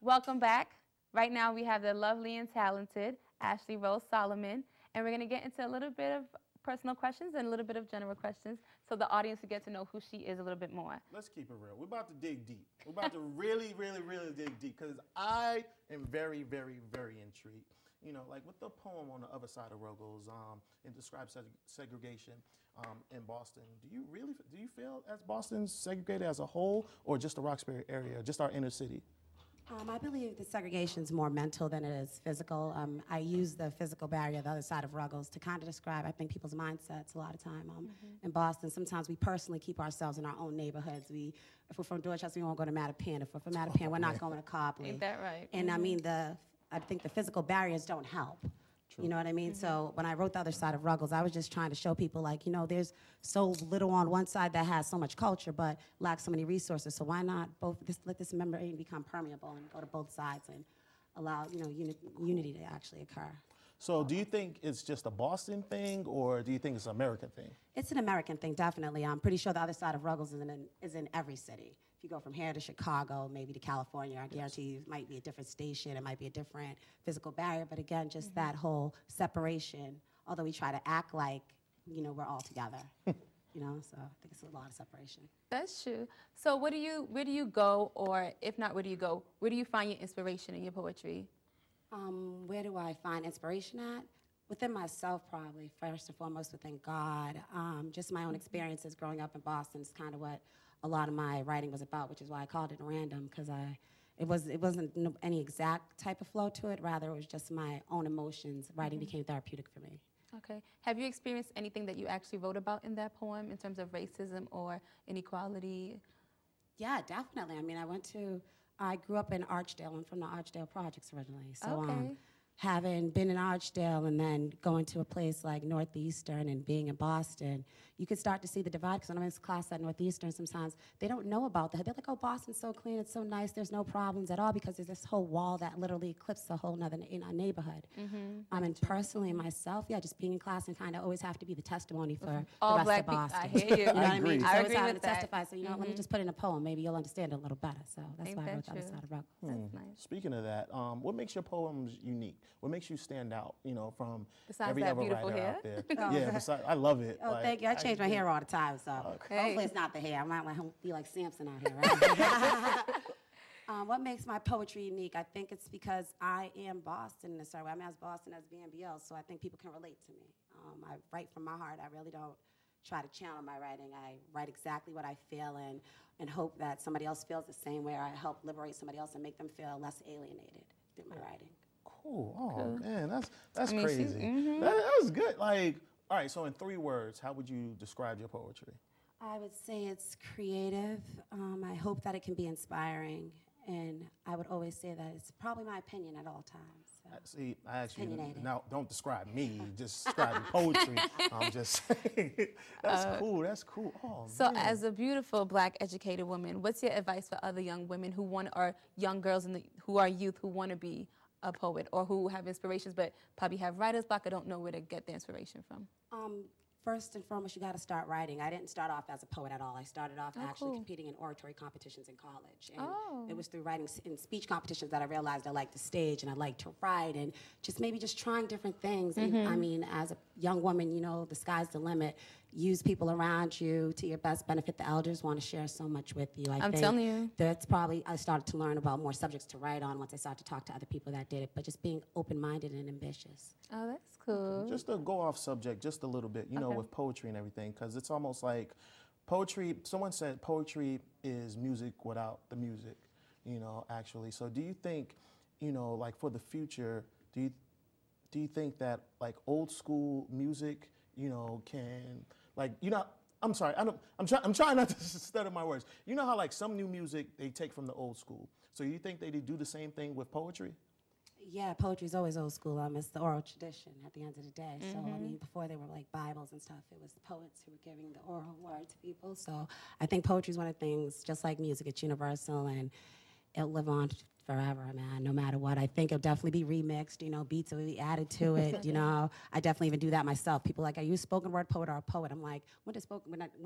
Welcome back. Right now we have the lovely and talented Ashley Rose Solomon, and we're going to get into a little bit of personal questions and a little bit of general questions so the audience will get to know who she is a little bit more. Let's keep it real. We're about to dig deep. We're about to really dig deep because I am very intrigued. You know, like with the poem on the other side of Ruggles, it describes segregation in Boston. Do you feel as Boston's segregated as a whole, or just the Roxbury area, just our inner city? I believe that segregation is more mental than it is physical. I use the physical barrier, the other side of Ruggles, to kind of describe, I think, people's mindsets a lot of time. In Boston, sometimes we personally keep ourselves in our own neighborhoods. If we're from Dorchester, we won't go to Mattapan. If we're from Mattapan, we're not going to Copley. Ain't that right? And I mean, I think the physical barriers don't help. True. You know what I mean? So when I wrote The Other Side of Ruggles, I was just trying to show people, like, you know, there's so little on one side that has so much culture but lacks so many resources. So why not let this membrane become permeable and go to both sides and allow, you know, unity to actually occur. So do you think it's just a Boston thing, or do you think it's an American thing? It's an American thing, definitely. I'm pretty sure The Other Side of Ruggles is in every city. If you go from here to Chicago, maybe to California, I guarantee you it might be a different station, it might be a different physical barrier, but again, just that whole separation, although we try to act like, you know, we're all together. You know, so I think it's a lot of separation. That's true. So where do you go, or if not, where do you go? Where do you find your inspiration in your poetry? Where do I find inspiration at? Within myself, probably, first and foremost within God. Just my own experiences growing up in Boston is kind of what a lot of my writing was about, which is why I called it random, because it wasn't any exact type of flow to it. Rather, it was just my own emotions. Writing became therapeutic for me. Okay. Have you experienced anything that you actually wrote about in that poem in terms of racism or inequality? Yeah, definitely. I mean, I grew up in Archdale. I'm from the Archdale Projects originally. So okay. Having been in Archdale and then going to a place like Northeastern and being in Boston, you could start to see the divide, because when I'm in class at Northeastern, sometimes they don't know about that. They're like, oh, Boston's so clean, it's so nice, there's no problems at all, because there's this whole wall that literally eclipses a whole nother neighborhood. And personally, myself, yeah, just being in class and kind of always have to be the testimony for all the rest black of Boston. I hear you. You know what I mean? I always agree having with to that. testify, so, you know, let me just put in a poem, maybe you'll understand it a little better. So that's Ain't why I that wrote The Other true? Side of Ruggles. That's nice. Speaking of that, what makes your poems unique? What makes you stand out, you know, from Besides every that other beautiful writer hair? out there? Yeah, besides, I love it. Oh, like, thank you. I change my hair all the time, so hopefully it's not the hair. I might be like Samson out here, right? What makes my poetry unique? I think it's because I am Boston in a certain way. I'm as Boston as BNBL, so I think people can relate to me. I write from my heart. I really don't try to channel my writing. I write exactly what I feel and hope that somebody else feels the same way, or I help liberate somebody else and make them feel less alienated through my writing. Cool. Oh, man, that's mean, crazy. That was good. Like, all right, so in 3 words, how would you describe your poetry? I would say it's creative. I hope that it can be inspiring. And I would always say that it's probably my opinion at all times. So. See, I actually, Opinionated. now don't describe me, just describe your poetry. I'm just saying. That's cool, that's cool. Oh, So man. as a beautiful black educated woman, what's your advice for other young women who or young girls who are youth who want to be a poet, or who have inspirations but probably have writer's block or don't know where to get their inspiration from? First and foremost, you got to start writing. I didn't start off as a poet at all. I started off actually competing in oratory competitions in college. And it was through writing in speech competitions that I realized I liked the stage and I liked to write, and just trying different things. And I mean, as a young woman, you know, the sky's the limit. Use people around you to your best benefit. The elders want to share so much with you. I'm telling you. That's probably, I started to learn about more subjects to write on once I started to talk to other people that did it, but just being open-minded and ambitious. Oh, that's cool. Just to go off subject just a little bit, you know, with poetry and everything, because it's almost like poetry, someone said poetry is music without the music, you know, actually. So do you think, you know, like for the future, do you think that like old school music, you know, can, like, you know, I'm sorry, I'm trying not to stutter my words. You know how like some new music they take from the old school. So you think they do the same thing with poetry? Yeah, poetry's always old school. It's the oral tradition at the end of the day. So, I mean, before they were like Bibles and stuff, it was the poets who were giving the oral word to people. So I think poetry's one of the things, just like music, it's universal and it'll live on forever, man, no matter what. I think it'll definitely be remixed, you know, beats will be added to it, you know. I definitely even do that myself. People are like, are you a spoken word poet or a poet? I'm like, when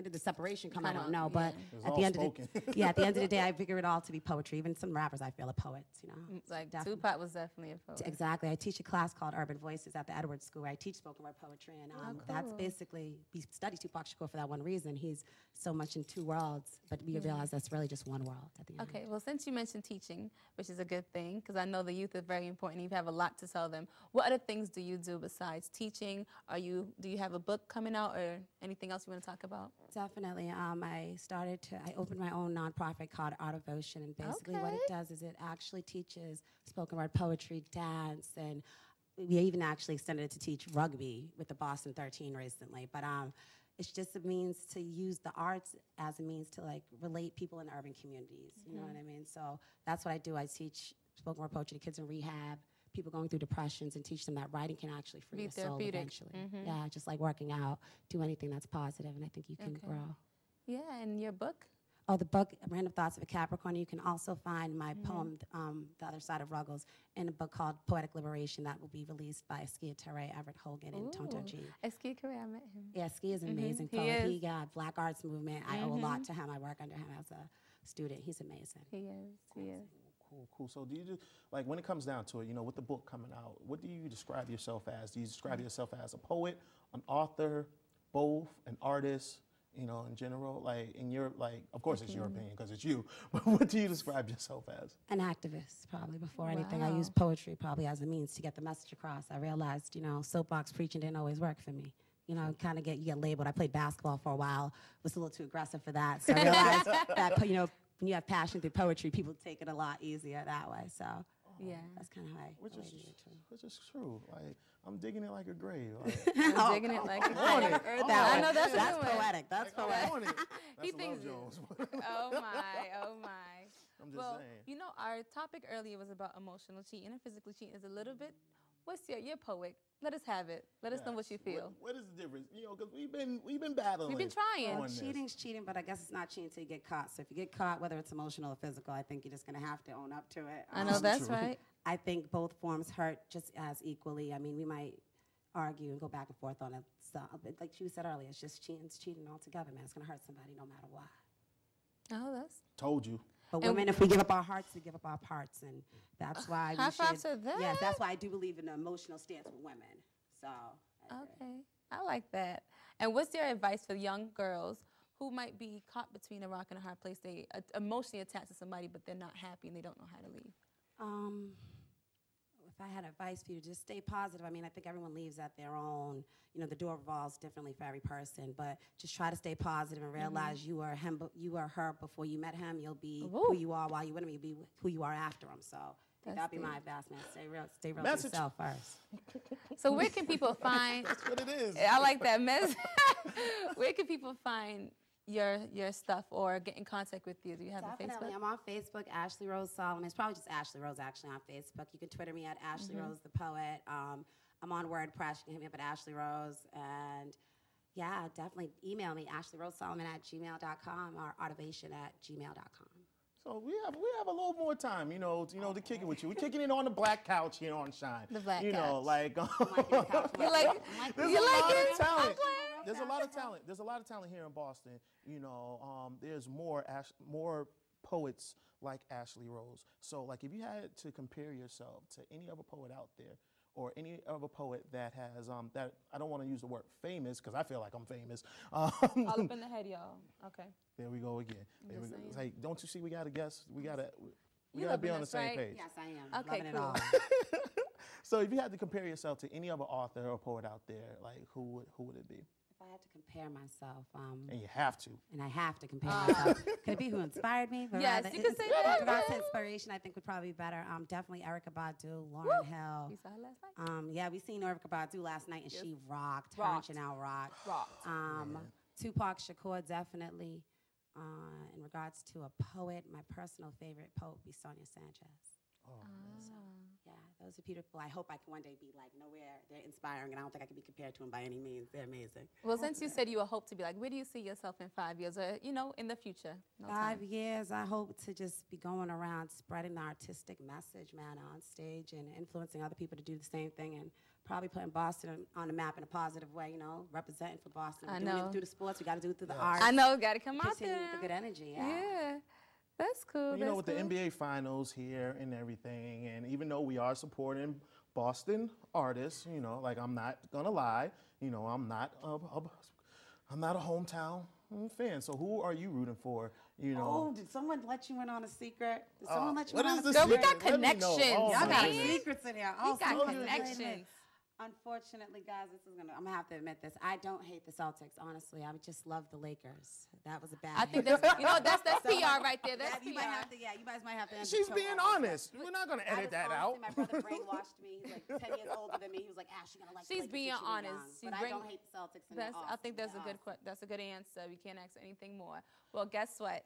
did the separation come? I don't know, but at the end of at the end of the day, I figure it all to be poetry. Even some rappers I feel are poets, you know. Like Tupac was definitely a poet. Exactly. I teach a class called Urban Voices at the Edwards School where I teach spoken word poetry, and that's basically, we study Tupac Shakur for that one reason. He's so much in two worlds, but we realize that's really just one world at the end. Okay, well, since you mentioned teaching, which is a good thing, because I know the youth is very important, you have a lot to tell them. What other things do you do besides teaching? Do you have a book coming out or anything else you want to talk about? Definitely. I opened my own nonprofit called Art of Ocean, and basically what it does is it actually teaches spoken word poetry, dance, and we even actually extended it to teach rugby with the Boston 13 recently. But it's just a means to use the arts as a means to like relate people in urban communities. You know what I mean? So that's what I do. I teach spoken word poetry to kids in rehab, people going through depressions, and teach them that writing can actually free your soul eventually. Yeah, just like working out, do anything that's positive, and I think you can grow. Yeah, and your book? Oh, the book, Random Thoughts of a Capricorn. You can also find my poem, The Other Side of Ruggles, in a book called Poetic Liberation that will be released by Skia Teray, Everett Hogan, and Tonto G. Skia Teray, I met him. Yeah, Skia is an amazing poet. He got Black Arts Movement. I owe a lot to him. I work under him as a student. He's amazing. He is. Cool. So do you just, like, when it comes down to it, you know, with the book coming out, what do you describe yourself as? Do you describe yourself as a poet, an author, both, an artist, you know, in general? Like, in your, like, of course it's your opinion because it's you, but what do you describe yourself as? An activist, probably, before anything. I use poetry probably as a means to get the message across. I realized, you know, soapbox preaching didn't always work for me. You know, you get labeled. I played basketball for a while, was a little too aggressive for that. So I realized that, you know, when you have passion through poetry, people take it a lot easier that way. So that's kind of how which is true. Like, I'm digging it like a grave. Like, I'm digging it like a grave. I know that's poetic. That's poetic. He thinks Jones. Oh my. I'm just saying. You know, our topic earlier was about emotional cheating, and physical cheating is a little bit. What's your poet? Let us have it. Let us know what you feel. What is the difference? You know, because we've been battling. We've been trying. Cheating's cheating, but I guess it's not cheating until you get caught. So if you get caught, whether it's emotional or physical, I think you're just going to have to own up to it. I know that's right. I think both forms hurt just as equally. I mean, we might argue and go back and forth on it. So, like you said earlier, it's just cheating altogether, man. It's going to hurt somebody no matter what. Oh, that's... Told you. But women, if we give up our hearts, we give up our parts, and that's why we should. To that. Yes, that's why I do believe in an emotional stance with women. So. Okay, I like that. And what's your advice for young girls who might be caught between a rock and a hard place? They emotionally attached to somebody, but they're not happy and they don't know how to leave. If I had advice for you, just stay positive. I mean, I think everyone leaves at their own, you know, the door revolves differently for every person, but just try to stay positive and realize you are her before you met him. You'll be who you are while you're with him. You'll be who you are after him. So that'd be my advice, man. Stay real to yourself first. So where can people find... That's what it is. I like that message. Where can people find your stuff or get in contact with you? Do you have a Facebook? I'm on Facebook, Ashley Rose Solomon. It's probably just Ashley Rose actually on Facebook. You can Twitter me at Ashley Rose the Poet. I'm on WordPress. You can hit me up at Ashley Rose. And yeah, definitely email me, AshleyRoseSolomon@gmail.com or artivation@gmail.com. So we have a little more time, you know, to kick it with you. We're kicking it on the black couch here on Shine. The black couch. You know, like you like it? Talent. There's a lot of talent. There's a lot of talent here in Boston. You know, there's more poets like Ashley Rose. So, like, if you had to compare yourself to any other poet out there, or any other poet that has that I don't want to use the word famous because I feel like I'm famous. All up in the head, y'all. Okay. There we go again. It's like, don't you see? We got to guess. We gotta be on the same page. Yes, I am. Okay, Loving cool. It all. So, if you had to compare yourself to any other author or poet out there, like who would it be? If I had to compare myself, and you have to. And I have to compare myself. Could it be who inspired me? But yes, you can say that. Regards to inspiration, I think would probably be better. Definitely Erykah Badu, Lauryn Hill. You saw her last night? Yeah, we seen Erykah Badu last night, and she rocked. Her and Chanel rocked. Tupac Shakur, definitely. In regards to a poet, my personal favorite poet would be Sonia Sanchez. Yeah, those are people I hope I can one day be like. Nowhere, they're inspiring, and I don't think I can be compared to them by any means. They're amazing. Well, since you said you hope to be like, where do you see yourself in 5 years, or in the future? No 5 time. years, I hope to just be going around spreading the artistic message, man, on stage and influencing other people to do the same thing, and probably putting Boston on the map in a positive way, representing for Boston. I We're doing know. it through the sports. We got to do it through the arts. I know, got to come out Continue there. with the good energy. Yeah, that's cool. Well, with the NBA finals here and everything, and even though we are supporting Boston artists, like I'm not gonna lie, I'm not a hometown fan. So who are you rooting for? Oh, did someone let you in on a secret? Did someone let you what in on is a the secret? Girl, we got secret? Let me know. connections. Oh, Y'all my got goodness. secrets in here. We got so connections. Unfortunately, guys, I'm gonna have to admit this. I don't hate the Celtics, honestly. I would just love the Lakers. That was a bad. I think hate. that's PR right there. That's You PR. might have to, you guys might have to. She's answer being Joe. honest. We're not gonna edit that out. My brother brainwashed me. He's like 10 years older than me. He was like, Ash, you're gonna like. She's the Lakers being since you were honest. young." She's But I don't hate the Celtics. And they're I think awesome. that's a good answer. We can't ask anything more. Well, guess what?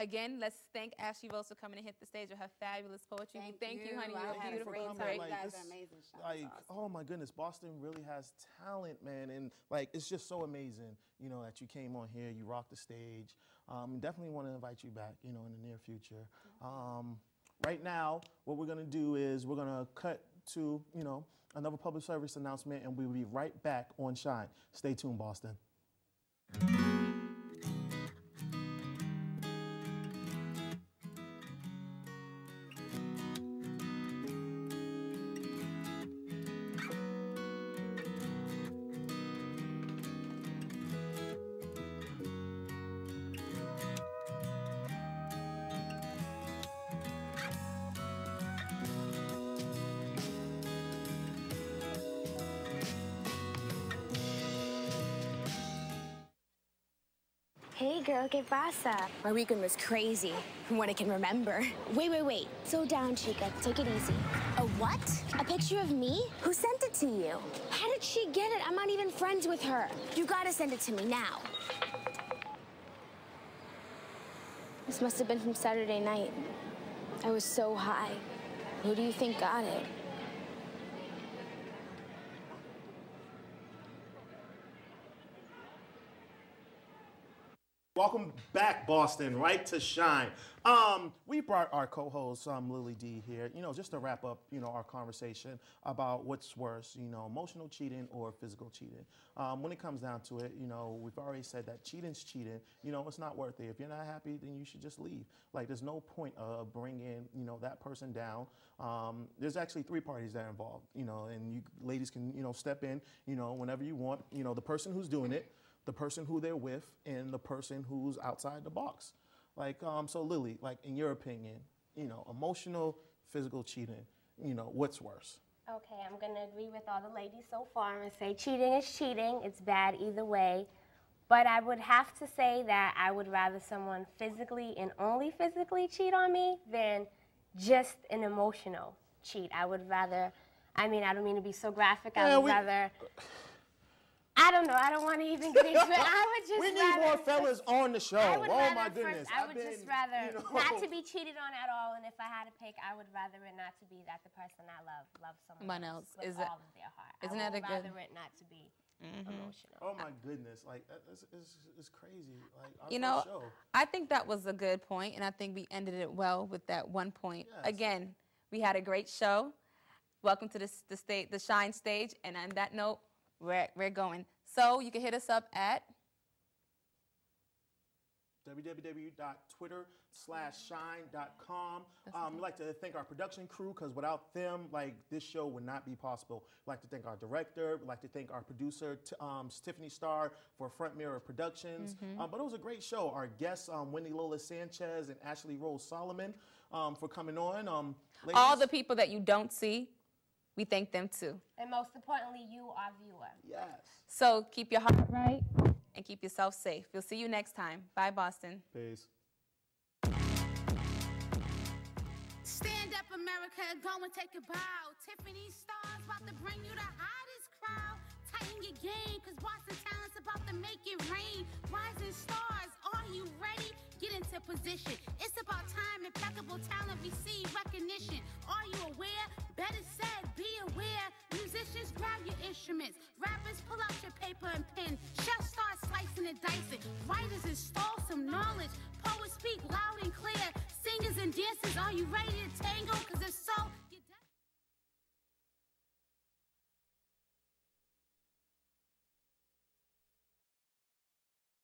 Again, let's thank Ashley Rose for coming and hit the stage with her fabulous poetry. Thank you, honey. You're a beautiful great person. time. You Like, guys it's are amazing. Sean. Like, It's awesome. oh my goodness, Boston really has talent, man, and like it's just so amazing, that you came on here, you rocked the stage. Definitely want to invite you back, in the near future. Right now, what we're gonna do is we're gonna cut to, another public service announcement, and we'll be right back on Shine. Stay tuned, Boston. Hey girl, ¿qué pasa? My weekend was crazy, from what I can remember. Wait. Slow down, chica. Take it easy. A what? A picture of me? Who sent it to you? How did she get it? I'm not even friends with her. You gotta send it to me now. This must have been from Saturday night. I was so high. Who do you think got it? Welcome back, Boston, right to Shine. We brought our co-host, Lili D here, just to wrap up, our conversation about what's worse, emotional cheating or physical cheating. When it comes down to it, we've already said that cheating's cheating. It's not worth it. If you're not happy, then you should just leave. Like, there's no point of bringing, that person down. There's actually 3 parties that are involved, and you ladies can, step in, whenever you want, the person who's doing it, the person who they're with, and the person who's outside the box. Like, so Lili, like, in your opinion, emotional, physical cheating, what's worse? Okay, I'm going to agree with all the ladies so far and say cheating is cheating. It's bad either way. But I would have to say that I would rather someone physically and only physically cheat on me than just an emotional cheat. I would rather, I don't mean to be so graphic, I would rather... I don't know. I don't want to even get into it. I would just We need more fellas on the show. Oh my goodness. I would just rather not to be cheated on at all. And if I had to pick, I would rather it not to be that the person I love someone else with all of their heart. Isn't that a good? Rather it not to be emotional. Oh my goodness. Like, it's crazy. Like, our show. I think that was a good point, and I think we ended it well with that one point. Yes. Again, we had a great show. Welcome to the Shine stage, and on that note, we're going. So you can hit us up at www.twitter/shine.com. We'd like to thank our production crew, because without them, like, this show would not be possible. We'd like to thank our director. We'd like to thank our producer, Tiffany Starr, for Front Mirror Productions. But it was a great show. Our guests, Wendy Lola Sanchez and Ashley Rose Solomon, for coming on. all the people that you don't see. We thank them too. And most importantly, you, our viewer. Yes. So keep your heart right and keep yourself safe. We'll see you next time. Bye, Boston. Peace. Stand up, America, go and take a bow. Tiffany Starr's about to bring you the hottest crowd. Tighten your game, cause Boston talent's about to make it rain. Rising stars, are you ready? Get into position. It's about time impeccable talent receive recognition. Are you aware? Better said, be aware. Musicians, grab your instruments. Rappers, pull out your paper and pen. Chefs, start slicing and dicing. Writers, install some knowledge. Poets, speak loud and clear. Singers and dancers, are you ready to tango?